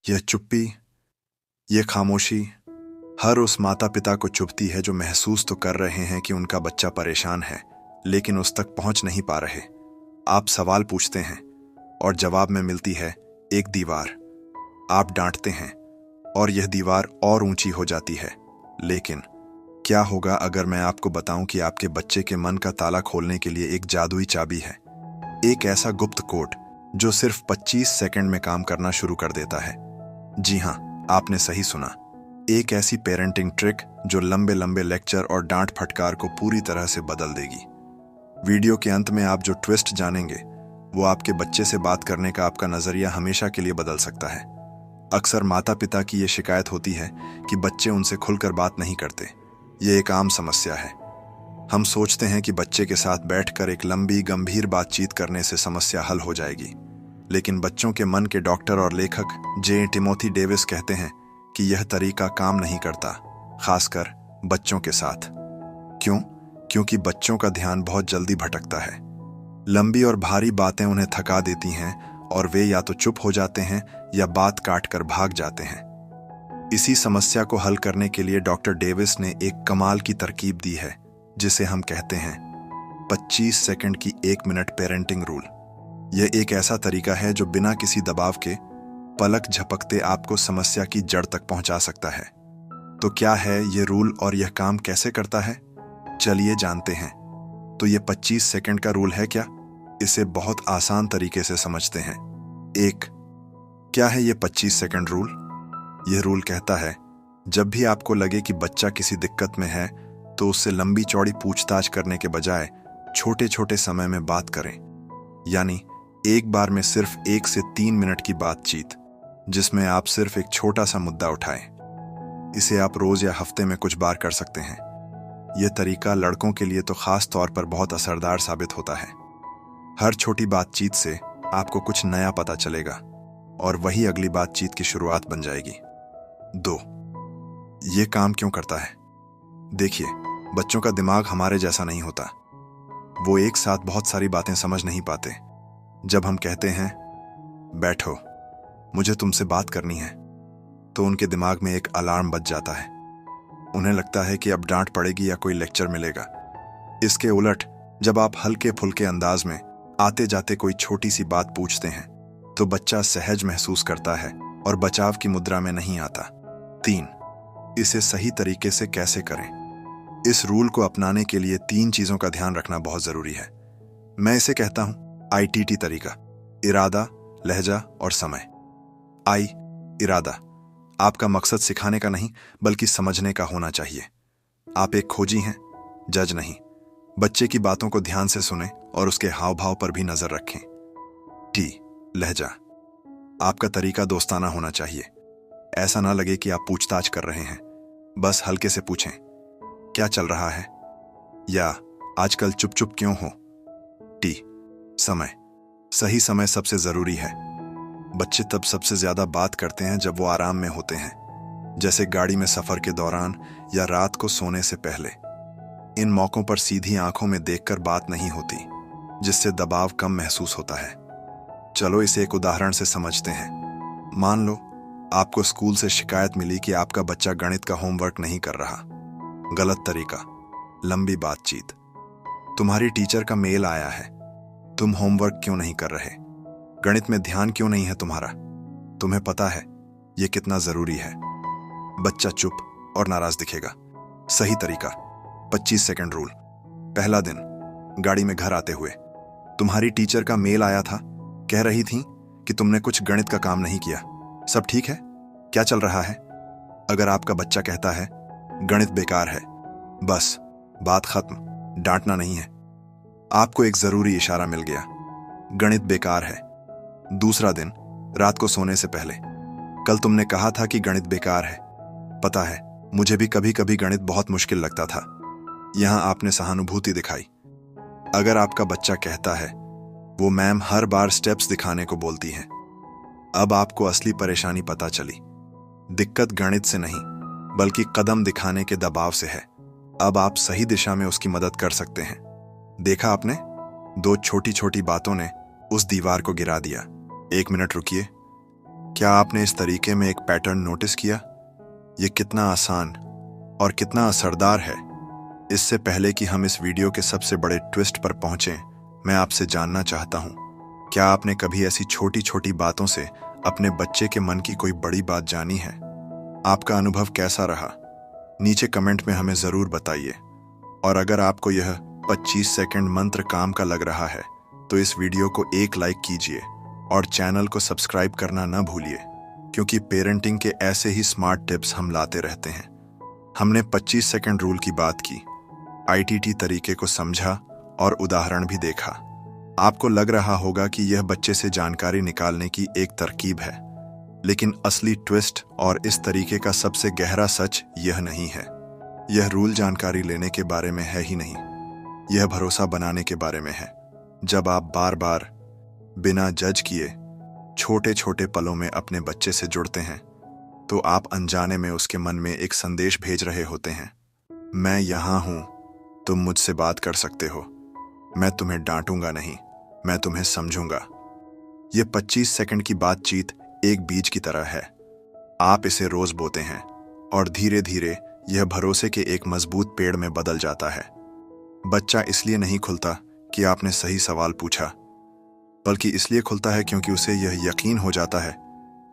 यह चुप्पी, यह खामोशी हर उस माता पिता को चुभती है जो महसूस तो कर रहे हैं कि उनका बच्चा परेशान है, लेकिन उस तक पहुंच नहीं पा रहे। आप सवाल पूछते हैं और जवाब में मिलती है एक दीवार। आप डांटते हैं और यह दीवार और ऊंची हो जाती है। लेकिन क्या होगा अगर मैं आपको बताऊं कि आपके बच्चे के मन का ताला खोलने के लिए एक जादुई चाबी है, एक ऐसा गुप्त कोड जो सिर्फ 25 सेकंड में काम करना शुरू कर देता है। जी हां, आपने सही सुना, एक ऐसी पेरेंटिंग ट्रिक जो लंबे लंबे लेक्चर और डांट फटकार को पूरी तरह से बदल देगी। वीडियो के अंत में आप जो ट्विस्ट जानेंगे वो आपके बच्चे से बात करने का आपका नजरिया हमेशा के लिए बदल सकता है। अक्सर माता पिता की ये शिकायत होती है कि बच्चे उनसे खुलकर बात नहीं करते। ये एक आम समस्या है। हम सोचते हैं कि बच्चे के साथ बैठकर एक लंबी गंभीर बातचीत करने से समस्या हल हो जाएगी, लेकिन बच्चों के मन के डॉक्टर और लेखक जे टिमोथी डेविस कहते हैं कि यह तरीका काम नहीं करता, खासकर बच्चों के साथ। क्यों? क्योंकि बच्चों का ध्यान बहुत जल्दी भटकता है। लंबी और भारी बातें उन्हें थका देती हैं और वे या तो चुप हो जाते हैं या बात काट कर भाग जाते हैं। इसी समस्या को हल करने के लिए डॉक्टर डेविस ने एक कमाल की तरकीब दी है, जिसे हम कहते हैं 25 सेकंड की 1 मिनट पेरेंटिंग रूल। यह एक ऐसा तरीका है जो बिना किसी दबाव के पलक झपकते आपको समस्या की जड़ तक पहुंचा सकता है। तो क्या है यह रूल और यह काम कैसे करता है? चलिए जानते हैं। तो यह 25 सेकंड का रूल है क्या? इसे बहुत आसान तरीके से समझते हैं। 1. क्या है यह 25 सेकंड रूल? यह रूल कहता है, जब भी आपको लगे कि बच्चा किसी दिक्कत में है तो उससे लंबी चौड़ी पूछताछ करने के बजाय छोटे छोटे समय में बात करें। यानी एक बार में सिर्फ 1 से 3 मिनट की बातचीत, जिसमें आप सिर्फ एक छोटा सा मुद्दा उठाएं। इसे आप रोज या हफ्ते में कुछ बार कर सकते हैं। यह तरीका लड़कों के लिए तो खास तौर पर बहुत असरदार साबित होता है। हर छोटी बातचीत से आपको कुछ नया पता चलेगा और वही अगली बातचीत की शुरुआत बन जाएगी। 2. यह काम क्यों करता है? देखिए, बच्चों का दिमाग हमारे जैसा नहीं होता। वो एक साथ बहुत सारी बातें समझ नहीं पाते। जब हम कहते हैं बैठो, मुझे तुमसे बात करनी है, तो उनके दिमाग में एक अलार्म बज जाता है। उन्हें लगता है कि अब डांट पड़ेगी या कोई लेक्चर मिलेगा। इसके उलट जब आप हल्के फुल्के अंदाज में आते जाते कोई छोटी सी बात पूछते हैं तो बच्चा सहज महसूस करता है और बचाव की मुद्रा में नहीं आता। 3. इसे सही तरीके से कैसे करें? इस रूल को अपनाने के लिए 3 चीजों का ध्यान रखना बहुत जरूरी है। मैं इसे कहता हूं ITT तरीका: इरादा, लहजा और समय। I. इरादा: आपका मकसद सिखाने का नहीं बल्कि समझने का होना चाहिए। आप एक खोजी हैं, जज नहीं। बच्चे की बातों को ध्यान से सुनें और उसके हाव भाव पर भी नजर रखें। T. लहजा: आपका तरीका दोस्ताना होना चाहिए। ऐसा ना लगे कि आप पूछताछ कर रहे हैं। बस हल्के से पूछें, क्या चल रहा है, या आजकल चुप चुप क्यों हो। T. समय: सही समय सबसे जरूरी है। बच्चे तब सबसे ज्यादा बात करते हैं जब वो आराम में होते हैं, जैसे गाड़ी में सफर के दौरान या रात को सोने से पहले। इन मौकों पर सीधी आंखों में देखकर बात नहीं होती, जिससे दबाव कम महसूस होता है। चलो इसे एक उदाहरण से समझते हैं। मान लो आपको स्कूल से शिकायत मिली कि आपका बच्चा गणित का होमवर्क नहीं कर रहा। गलत तरीका: लंबी बातचीत। तुम्हारी टीचर का मेल आया है, तुम होमवर्क क्यों नहीं कर रहे? गणित में ध्यान क्यों नहीं है तुम्हारा? तुम्हें पता है यह कितना जरूरी है? बच्चा चुप और नाराज दिखेगा। सही तरीका: 25 सेकंड रूल। पहला दिन, गाड़ी में घर आते हुए, तुम्हारी टीचर का मेल आया था, कह रही थी कि तुमने कुछ गणित का काम नहीं किया। सब ठीक है? क्या चल रहा है? अगर आपका बच्चा कहता है गणित बेकार है, बस बात खत्म, डांटना नहीं है। आपको एक जरूरी इशारा मिल गया, गणित बेकार है। दूसरा दिन, रात को सोने से पहले, कल तुमने कहा था कि गणित बेकार है। पता है, मुझे भी कभी कभी गणित बहुत मुश्किल लगता था। यहां आपने सहानुभूति दिखाई। अगर आपका बच्चा कहता है वो मैम हर बार स्टेप्स दिखाने को बोलती हैं, अब आपको असली परेशानी पता चली। दिक्कत गणित से नहीं बल्कि कदम दिखाने के दबाव से है। अब आप सही दिशा में उसकी मदद कर सकते हैं। देखा आपने, 2 छोटी छोटी बातों ने उस दीवार को गिरा दिया। 1 मिनट रुकिए, क्या आपने इस तरीके में एक पैटर्न नोटिस किया? ये कितना आसान और कितना असरदार है। इससे पहले कि हम इस वीडियो के सबसे बड़े ट्विस्ट पर पहुंचें, मैं आपसे जानना चाहता हूं, क्या आपने कभी ऐसी छोटी छोटी बातों से अपने बच्चे के मन की कोई बड़ी बात जानी है? आपका अनुभव कैसा रहा? नीचे कमेंट में हमें ज़रूर बताइए। और अगर आपको यह 25 सेकंड मंत्र काम का लग रहा है तो इस वीडियो को एक लाइक कीजिए और चैनल को सब्सक्राइब करना न भूलिए, क्योंकि पेरेंटिंग के ऐसे ही स्मार्ट टिप्स हम लाते रहते हैं। हमने 25 सेकंड रूल की बात की, ITT तरीके को समझा और उदाहरण भी देखा। आपको लग रहा होगा कि यह बच्चे से जानकारी निकालने की एक तरकीब है, लेकिन असली ट्विस्ट और इस तरीके का सबसे गहरा सच यह नहीं है। यह रूल जानकारी लेने के बारे में है ही नहीं, यह भरोसा बनाने के बारे में है। जब आप बार बार बिना जज किए छोटे छोटे पलों में अपने बच्चे से जुड़ते हैं, तो आप अनजाने में उसके मन में एक संदेश भेज रहे होते हैं, मैं यहां हूं, तुम मुझसे बात कर सकते हो, मैं तुम्हें डांटूंगा नहीं, मैं तुम्हें समझूंगा। यह 25 सेकंड की बातचीत एक बीज की तरह है। आप इसे रोज बोते हैं और धीरे धीरे यह भरोसे के एक मजबूत पेड़ में बदल जाता है। बच्चा इसलिए नहीं खुलता कि आपने सही सवाल पूछा, बल्कि इसलिए खुलता है क्योंकि उसे यह यकीन हो जाता है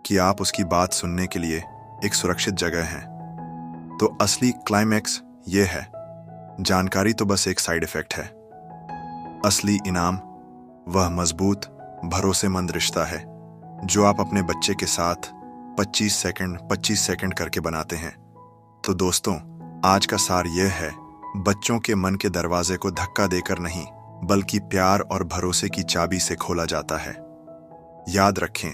कि आप उसकी बात सुनने के लिए एक सुरक्षित जगह हैं। तो असली क्लाइमैक्स यह है, जानकारी तो बस एक साइड इफेक्ट है। असली इनाम वह मजबूत भरोसेमंद रिश्ता है जो आप अपने बच्चे के साथ 25 सेकंड करके बनाते हैं। तो दोस्तों, आज का सार यह है, बच्चों के मन के दरवाजे को धक्का देकर नहीं, बल्कि प्यार और भरोसे की चाबी से खोला जाता है। याद रखें,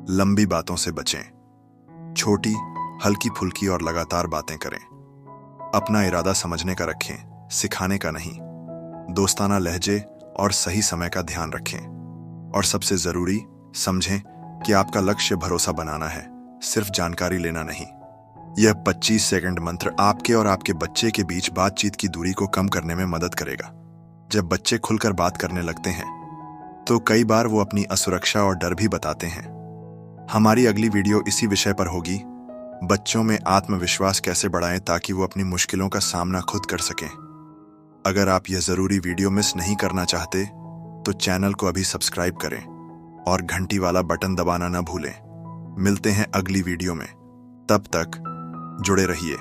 लंबी बातों से बचें, छोटी हल्की फुल्की और लगातार बातें करें। अपना इरादा समझने का रखें, सिखाने का नहीं। दोस्ताना लहजे और सही समय का ध्यान रखें। और सबसे जरूरी, समझें कि आपका लक्ष्य भरोसा बनाना है, सिर्फ जानकारी लेना नहीं। यह 25 सेकंड मंत्र आपके और आपके बच्चे के बीच बातचीत की दूरी को कम करने में मदद करेगा। जब बच्चे खुलकर बात करने लगते हैं तो कई बार वो अपनी असुरक्षा और डर भी बताते हैं। हमारी अगली वीडियो इसी विषय पर होगी, बच्चों में आत्मविश्वास कैसे बढ़ाएं ताकि वो अपनी मुश्किलों का सामना खुद कर सकें। अगर आप यह जरूरी वीडियो मिस नहीं करना चाहते तो चैनल को अभी सब्सक्राइब करें और घंटी वाला बटन दबाना न भूलें। मिलते हैं अगली वीडियो में, तब तक जुड़े रहिए।